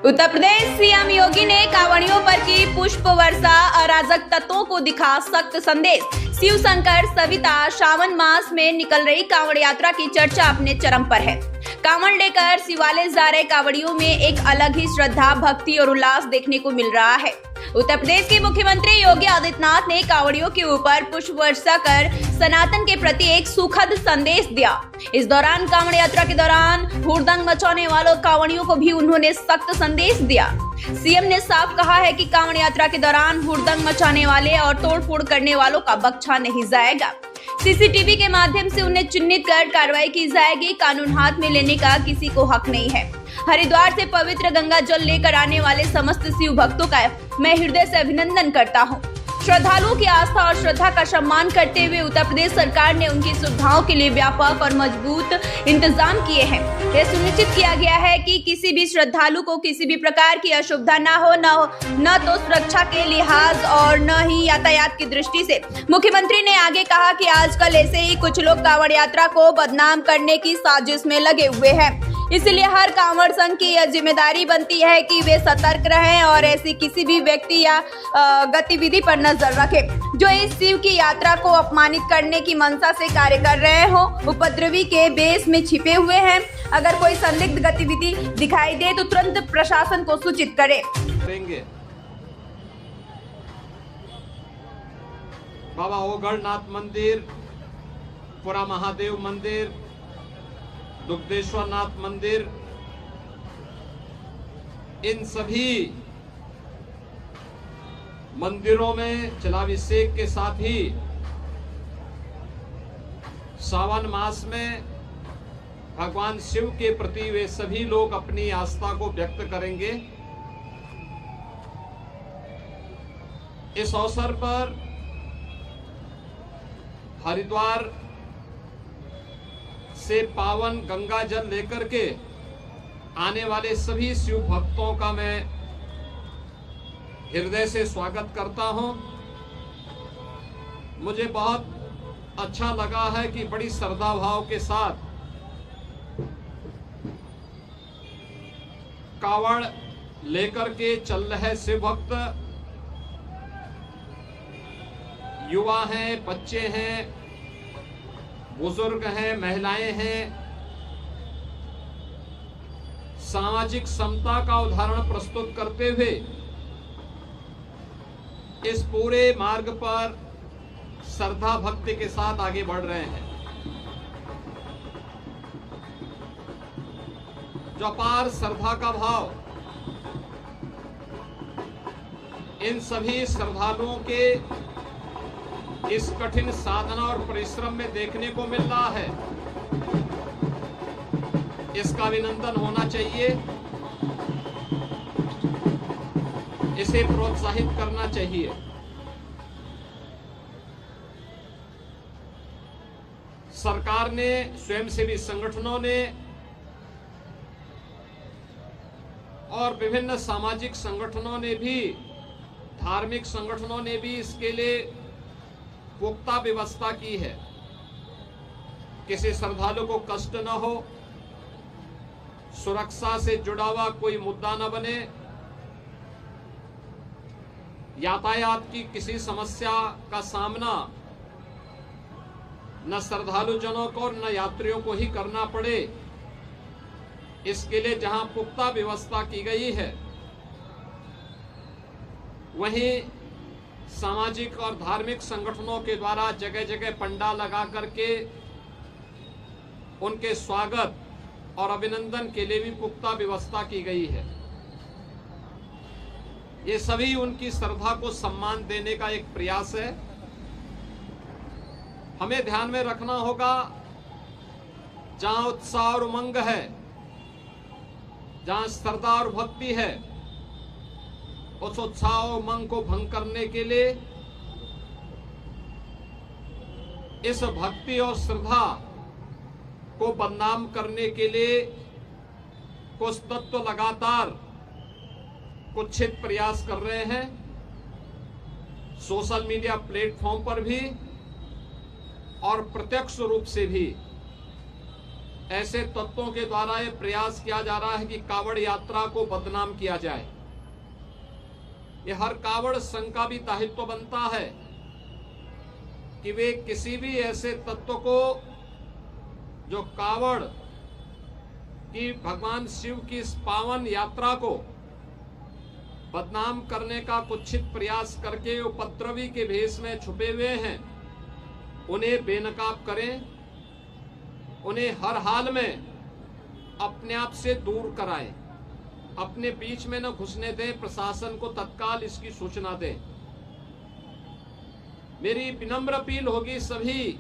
Uttar Pradesh CM योगी ने कांवड़ियों पर की पुष्प वर्षा, अराजक तत्वों को दिखा सख्त संदेश। शिव शंकर सविता श्रावण मास में निकल रही कांवड़ यात्रा की चर्चा अपने चरम पर है। कांवड़ लेकर शिवालय जा रहे कांवड़ियों में एक अलग ही श्रद्धा, भक्ति और उल्लास देखने को मिल रहा है। उत्तर प्रदेश के मुख्यमंत्री योगी आदित्यनाथ ने कांवड़ियों के ऊपर पुष्प वर्षा कर सनातन के प्रति एक सुखद संदेश दिया। इस दौरान कांवड़ यात्रा के दौरान हुड़दंग मचाने वालों कांवड़ियों को भी उन्होंने सख्त संदेश दिया। सीएम ने साफ कहा है कि कांवड़ यात्रा के दौरान हुड़दंग मचाने वाले और तोड़फोड़ करने वालों का बख्शा नहीं जाएगा। सीसीटीवी के माध्यम से उन्हें चिन्हित कर कार्रवाई की जाएगी। कानून हाथ में लेने का किसी को हक नहीं है। हरिद्वार से पवित्र गंगा जल लेकर आने वाले समस्त शिव भक्तों का मैं हृदय से अभिनंदन करता हूं। श्रद्धालुओं की आस्था और श्रद्धा का सम्मान करते हुए उत्तर प्रदेश सरकार ने उनकी सुविधाओं के लिए व्यापक और मजबूत इंतजाम किए हैं। यह सुनिश्चित किया गया है कि किसी भी श्रद्धालु को किसी भी प्रकार की असुविधा न तो सुरक्षा के लिहाज और न ही यातायात की दृष्टि से। मुख्यमंत्री ने आगे कहा कि आजकल ऐसे ही कुछ लोग कांवड़ यात्रा को बदनाम करने की साजिश में लगे हुए हैं। इसलिए हर कांवड़ संघ की यह जिम्मेदारी बनती है कि वे सतर्क रहें और ऐसी किसी भी व्यक्ति या गतिविधि पर नजर रखें जो इस शिव की यात्रा को अपमानित करने की मंशा से कार्य कर रहे हो, उपद्रवी के बेस में छिपे हुए हैं। अगर कोई संदिग्ध गतिविधि दिखाई दे तो तुरंत प्रशासन को सूचित करें। बाबा ओगढ़नाथ मंदिर, पुरा महादेव मंदिर, दुग्धेश्वर नाथ मंदिर, इन सभी मंदिरों में जलाभिषेक के साथ ही सावन मास में भगवान शिव के प्रति वे सभी लोग अपनी आस्था को व्यक्त करेंगे। इस अवसर पर हरिद्वार से पावन गंगा जल लेकर के आने वाले सभी शिव भक्तों का मैं हृदय से स्वागत करता हूं। मुझे बहुत अच्छा लगा है कि बड़ी श्रद्धा भाव के साथ कावड़ लेकर के चल रहे शिव भक्त, युवा हैं, बच्चे हैं, बुजुर्ग हैं, महिलाएं हैं, सामाजिक समता का उदाहरण प्रस्तुत करते हुए इस पूरे मार्ग पर श्रद्धा भक्ति के साथ आगे बढ़ रहे हैं। जो अपार श्रद्धा का भाव इन सभी श्रद्धालुओं के इस कठिन साधना और परिश्रम में देखने को मिल रहा है, इसका अभिनंदन होना चाहिए। इसे प्रोत्साहित करना चाहिए। सरकार ने, स्वयंसेवी संगठनों ने और विभिन्न सामाजिक संगठनों ने भी, धार्मिक संगठनों ने भी इसके लिए पुख्ता व्यवस्था की है। किसी श्रद्धालु को कष्ट न हो, सुरक्षा से जुड़ा हुआ कोई मुद्दा न बने, यातायात की किसी समस्या का सामना न श्रद्धालु जनों को न यात्रियों को ही करना पड़े, इसके लिए जहां पुख्ता व्यवस्था की गई है, वहीं सामाजिक और धार्मिक संगठनों के द्वारा जगह जगह पंडाल लगा करके उनके स्वागत और अभिनंदन के लिए भी पुख्ता व्यवस्था की गई है। ये सभी उनकी श्रद्धा को सम्मान देने का एक प्रयास है। हमें ध्यान में रखना होगा, जहां उत्साह और उमंग है, जहां श्रद्धा और भक्ति है, उस उत्साह और उमंग को भंग करने के लिए, इस भक्ति और श्रद्धा को बदनाम करने के लिए कुछ तत्व लगातार कुत्सित प्रयास कर रहे हैं। सोशल मीडिया प्लेटफॉर्म पर भी और प्रत्यक्ष रूप से भी ऐसे तत्वों के द्वारा यह प्रयास किया जा रहा है कि कावड़ यात्रा को बदनाम किया जाए। यह हर कावड़ संघ का भी दायित्व बनता है कि वे किसी भी ऐसे तत्व को जो कावड़ की भगवान शिव की इस पावन यात्रा को बदनाम करने का कुत्सित प्रयास करके उपद्रवी के भेष में छुपे हुए हैं, उन्हें बेनकाब करें, उन्हें हर हाल में अपने आप से दूर कराएं, अपने बीच में न घुसने दें, प्रशासन को तत्काल इसकी सूचना दें। मेरी विनम्र अपील होगी सभी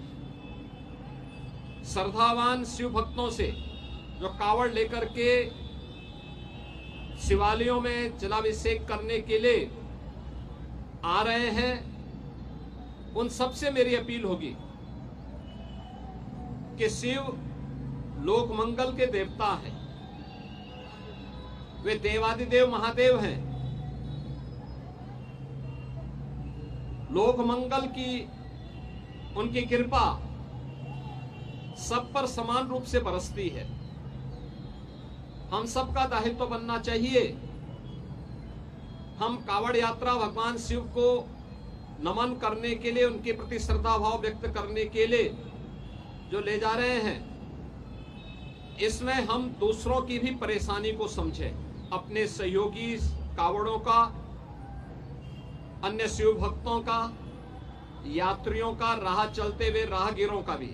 श्रद्धावान शिव भक्तों से जो कावड़ लेकर के शिवालयों में जलाभिषेक करने के लिए आ रहे हैं, उन सबसे मेरी अपील होगी कि शिव लोक मंगल के देवता हैं, वे देवादिदेव महादेव हैं। लोक मंगल की उनकी कृपा सब पर समान रूप से बरसती है। हम सबका दायित्व बनना चाहिए, हम कावड़ यात्रा भगवान शिव को नमन करने के लिए, उनके प्रति श्रद्धा भाव व्यक्त करने के लिए जो ले जा रहे हैं, इसमें हम दूसरों की भी परेशानी को समझें, अपने सहयोगी कावड़ों का, अन्य शिव भक्तों का, यात्रियों का, राह चलते हुए राहगीरों का भी।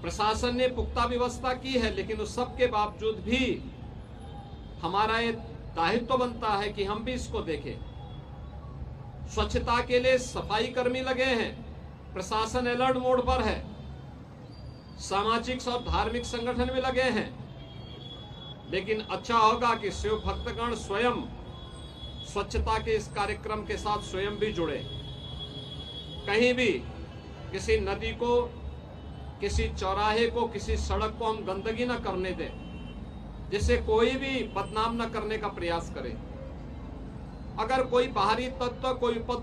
प्रशासन ने पुख्ता व्यवस्था की है, लेकिन उस सब के बावजूद भी हमारा ये दायित्व बनता है कि हम भी इसको देखें। स्वच्छता के लिए सफाई कर्मी लगे हैं, प्रशासन अलर्ट मोड पर है, सामाजिक और धार्मिक संगठन भी लगे हैं, लेकिन अच्छा होगा कि शिव भक्तगण स्वयं स्वच्छता के इस कार्यक्रम के साथ स्वयं भी जुड़े। कहीं भी किसी नदी को, किसी चौराहे को, किसी सड़क को हम गंदगी न करने दें, जिससे कोई भी बदनाम न करने का प्रयास करे। अगर कोई बाहरी तत्व, कोई